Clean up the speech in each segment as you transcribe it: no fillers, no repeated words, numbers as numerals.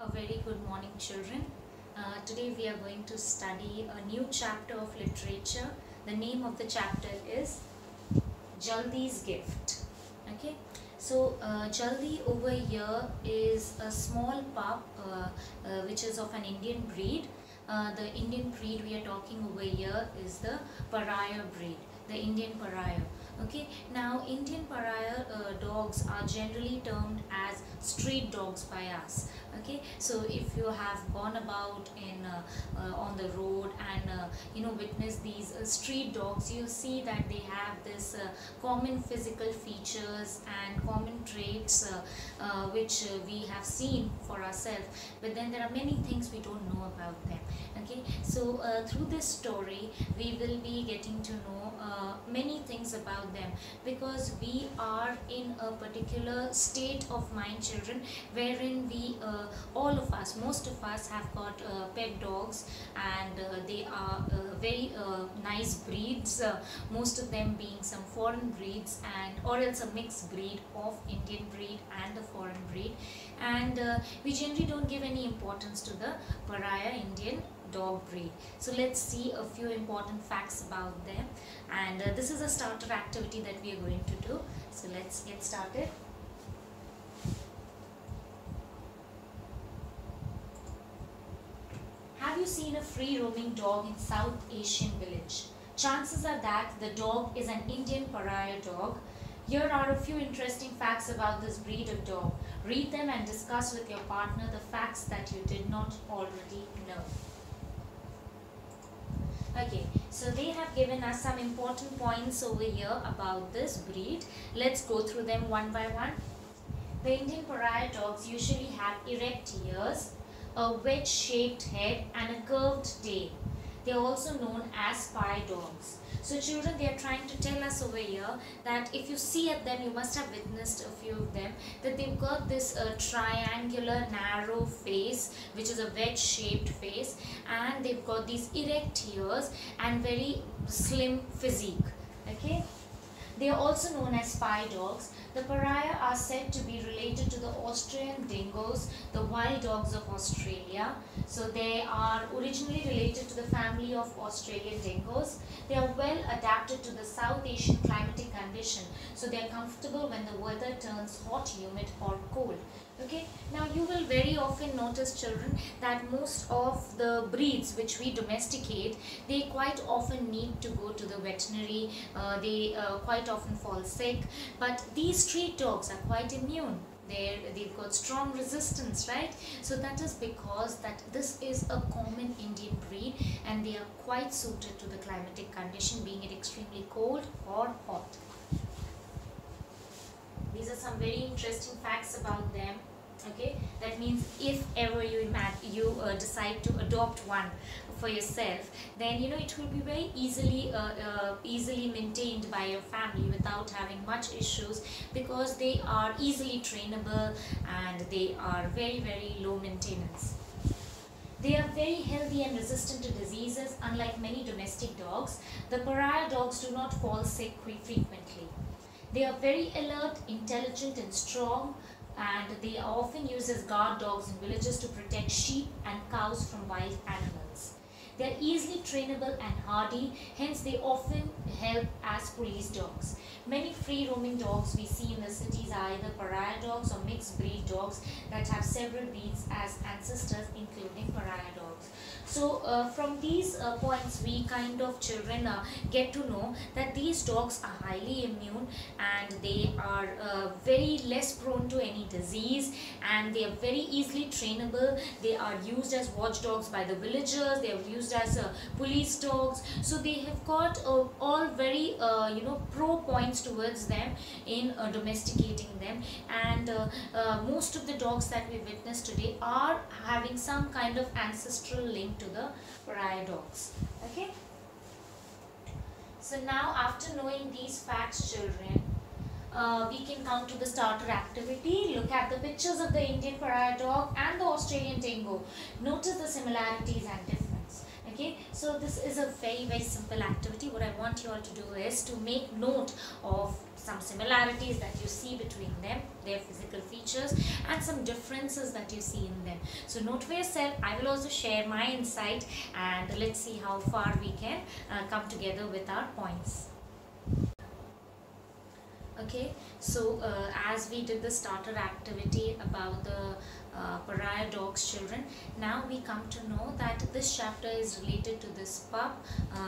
A very good morning, children. Today we are going to study a new chapter of literature. The name of the chapter is Jaldi's Gift. Okay, so Jaldi over here is a small pup which is of an Indian breed. The Indian breed we are talking over here is the pariah breed, the Indian pariah. Okay, now Indian pariah dogs are generally termed as street dogs by us. Okay, so if you have gone about in on the road and witness these street dogs, you'll see that they have this common physical features and common traits which we have seen for ourselves, but then there are many things we don't know about them. Okay, so through this story we will be getting to know many things about them, because we are in a particular state of mind, children, wherein we all of us, most of us have got pet dogs, and they are very nice breeds, most of them being some foreign breeds and or else a mixed breed of Indian breed and the foreign breed, and we generally don't give any importance to the pariah Indian dog breed. So let's see a few important facts about them, and this is a starter activity that we are going to do. So let's get started. Have you seen a free roaming dog in South Asian village? Chances are that the dog is an Indian pariah dog. Here are a few interesting facts about this breed of dog. Read them and discuss with your partner the facts that you did not already know. Okay, so they have given us some important points over here about this breed. Let's go through them one by one. The Indian pariah dogs usually have erect ears, a wedge-shaped head and a curved tail. They are also known as spy dogs. So children, they are trying to tell us over here that if you see at them, you must have witnessed a few of them, that they've got this triangular narrow face, which is a wedge shaped face, and they've got these erect ears and very slim physique. Okay, they are also known as spy dogs. The pariah are said to be related to the Australian dingoes, the wild dogs of Australia. So they are originally related to the family of Australian dingoes. They are well adapted to the South Asian climatic condition. So they are comfortable when the weather turns hot, humid or cold. Okay, now you will very often notice, children, that most of the breeds which we domesticate, they quite often need to go to the veterinary, they quite often fall sick, but these street dogs are quite immune. They've got strong resistance, right? So that is because that this is a common Indian breed and they are quite suited to the climatic condition, being it extremely cold or hot. These are some very interesting facts about them. Okay, that means if ever you decide to adopt one for yourself, then it will be very easily maintained by your family without having much issues, because they are easily trainable and they are very low maintenance. They are very healthy and resistant to diseases. Unlike many domestic dogs, the pariah dogs do not fall sick frequently. They are very alert, intelligent and strong, and they are often used as guard dogs in villages to protect sheep and cows from wild animals. They are easily trainable and hardy, hence they often help as police dogs. Many free roaming dogs we see in the cities are either pariah dogs or mixed breed dogs that have several breeds as ancestors, including pariah dogs. So from these points, we kind of, children, get to know that these dogs are highly immune and they are very less prone to any disease, and they are very easily trainable. They are used as watchdogs by the villagers. They are used as police dogs. So they have got all very pro points towards them in domesticating them, and most of the dogs that we witness today are having some kind of ancestral link to the pariah dogs. Okay, so now after knowing these facts, children, we can come to the starter activity. Look at the pictures of the Indian pariah dog and the Australian dingo. Notice the similarities and difference. Okay, so this is a very simple activity. What I want you all to do is to make note of some similarities that you see between them, their physical features, and some differences that you see in them. So note for yourself. I will also share my insight, and let's see how far we can come together with our points. Okay, so as we did the starter activity about the pariah dog's children, now we come to know that this chapter is related to this pup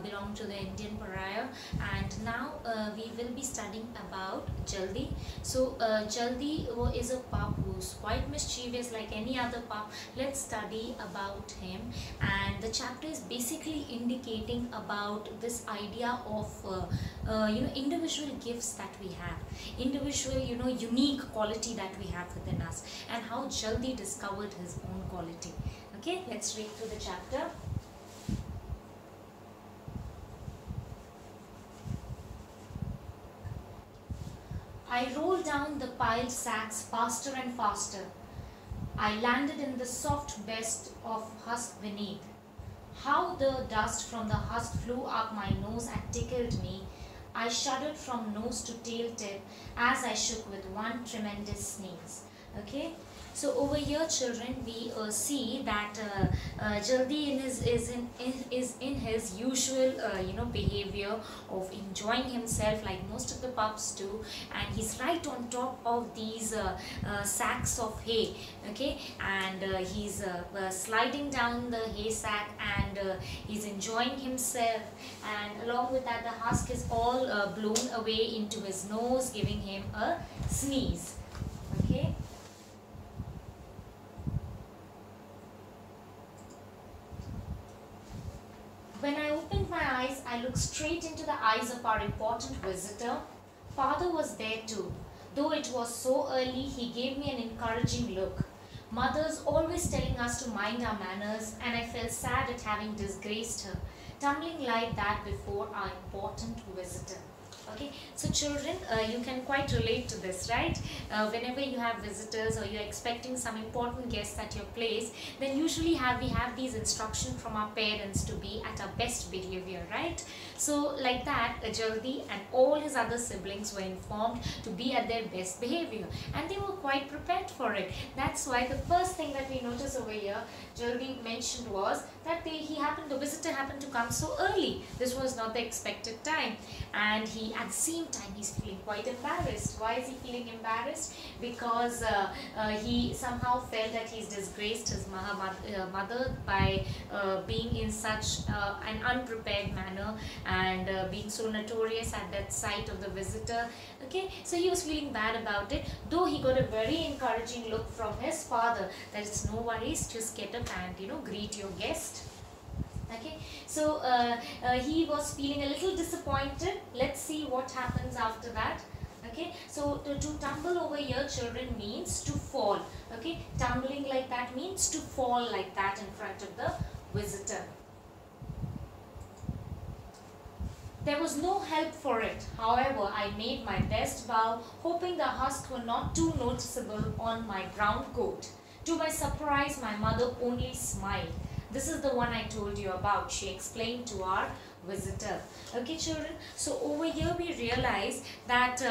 belonging to the Indian pariah, and now we will be studying about Jaldi. So Jaldi is a pup who's quite mischievous like any other pup. Let's study about him, and the chapter is basically indicating about this idea of individual gifts that we have, individual unique quality that we have within us, and how Jaldi discovered his own quality. Okay, let's read through the chapter. I rolled down the piled sacks faster and faster. I landed in the soft best of husk beneath. How the dust from the husk flew up my nose and tickled me. I shuddered from nose to tail tip as I shook with one tremendous sneeze. Okay, so over here, children, we see that Jaldi is in his usual behavior of enjoying himself like most of the pups do, and he's right on top of these sacks of hay. Okay, and he's sliding down the hay sack, and he's enjoying himself, and along with that the husk is all blown away into his nose, giving him a sneeze. Okay. When I opened my eyes, I looked straight into the eyes of our important visitor. Father was there too. Though it was so early, he gave me an encouraging look. Mother's always telling us to mind our manners, and I felt sad at having disgraced her, tumbling like that before our important visitor. Okay, so children, you can quite relate to this, right? Whenever you have visitors or you're expecting some important guests at your place, then usually we have these instructions from our parents to be at our best behavior, right? So like that, Jaldi and all his other siblings were informed to be at their best behavior, and they were quite prepared for it. That's why the first thing that we notice over here, Jaldi mentioned, was that the visitor happened to come so early. This was not the expected time, and at the same time he's feeling quite embarrassed. Why is he feeling embarrassed? Because he somehow felt that he's disgraced his mother by being in such an unprepared manner, and being so notorious at that sight of the visitor. Okay, so he was feeling bad about it, though he got a very encouraging look from his father that it's no worries, just get up and greet your guest. Okay, so he was feeling a little disappointed. Let's see what happens after that. Okay, so to tumble over here, children, means to fall. Okay, tumbling like that means to fall like that in front of the visitor. There was no help for it. However, I made my best bow, hoping the husks were not too noticeable on my brown coat. To my surprise, my mother only smiled. This is the one I told you about, she explained to our visitor. Okay, children, so over here we realize that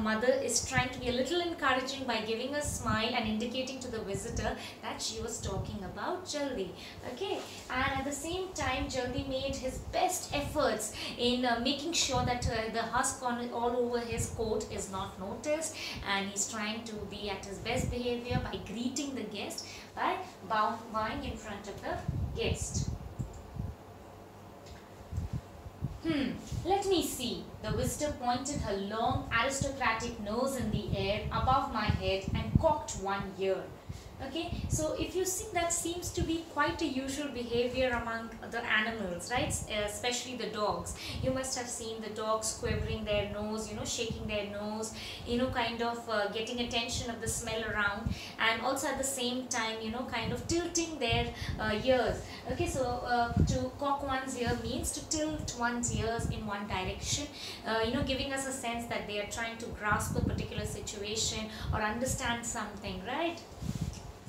mother is trying to be a little encouraging by giving a smile and indicating to the visitor that she was talking about Jaldi. Okay, and at the same time Jaldi made his best efforts in making sure that the husk all over his coat is not noticed, and he's trying to be at his best behavior by greeting the guest, by bowing in front of the guest. Let me see. The visitor pointed her long aristocratic nose in the air above my head and cocked one ear. Okay, so if you see, that seems to be quite a usual behavior among the animals, right? Especially the dogs. You must have seen the dogs quivering their nose, shaking their nose, kind of getting attention of the smell around, and also at the same time, kind of tilting their ears. Okay, so to cock one's ear means to tilt one's ears in one direction, giving us a sense that they are trying to grasp a particular situation or understand something, right?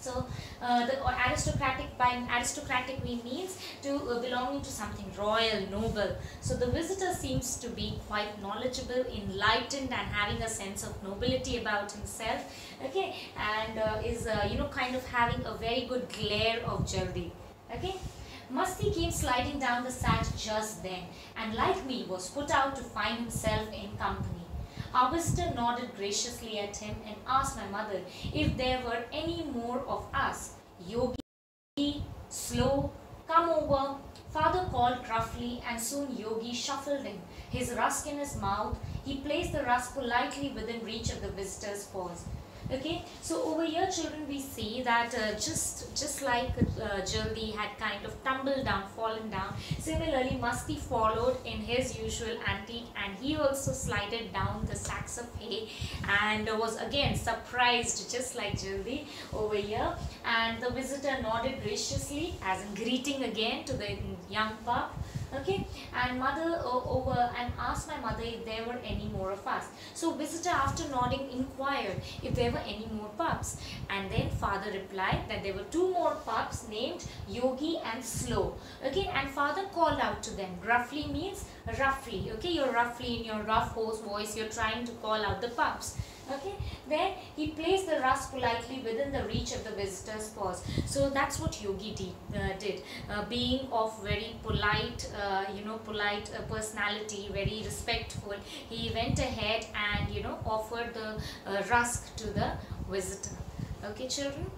So The aristocratic, by aristocratic we means to belonging to something royal, noble. So the visitor seems to be quite knowledgeable, enlightened, and having a sense of nobility about himself. Okay, and is kind of having a very good glare of jaldi. Okay. Masti came sliding down the sat just then, and like me was put out to find himself in company. Our visitor nodded graciously at him and asked my mother if there were any more of us. Yogi, slow, come over. Father called gruffly, and soon Yogi shuffled in, his rusk in his mouth. He placed the rusk politely within reach of the visitor's paws. Okay, so over here, children, we see that just like Jaldi had kind of tumbled down, fallen down, similarly Masti followed in his usual antique, and he also slided down the sacks of hay and was again surprised just like Jaldi over here. And the visitor nodded graciously as in greeting again to the young pup. Okay, and mother over and asked my mother if there were any more of us. So visitor, after nodding, inquired if there were any more pups, and then father replied that there were two more pups named Yogi and Slow. Okay, and father called out to them. Gruffly means roughly. Okay, you're roughly in your rough hoarse voice, you're trying to call out the pups. Okay, then he placed the rusk politely within the reach of the visitor's paws. So that's what Yogi did. Being of very polite, polite personality, very respectful, he went ahead and offered the rusk to the visitor. Okay, children.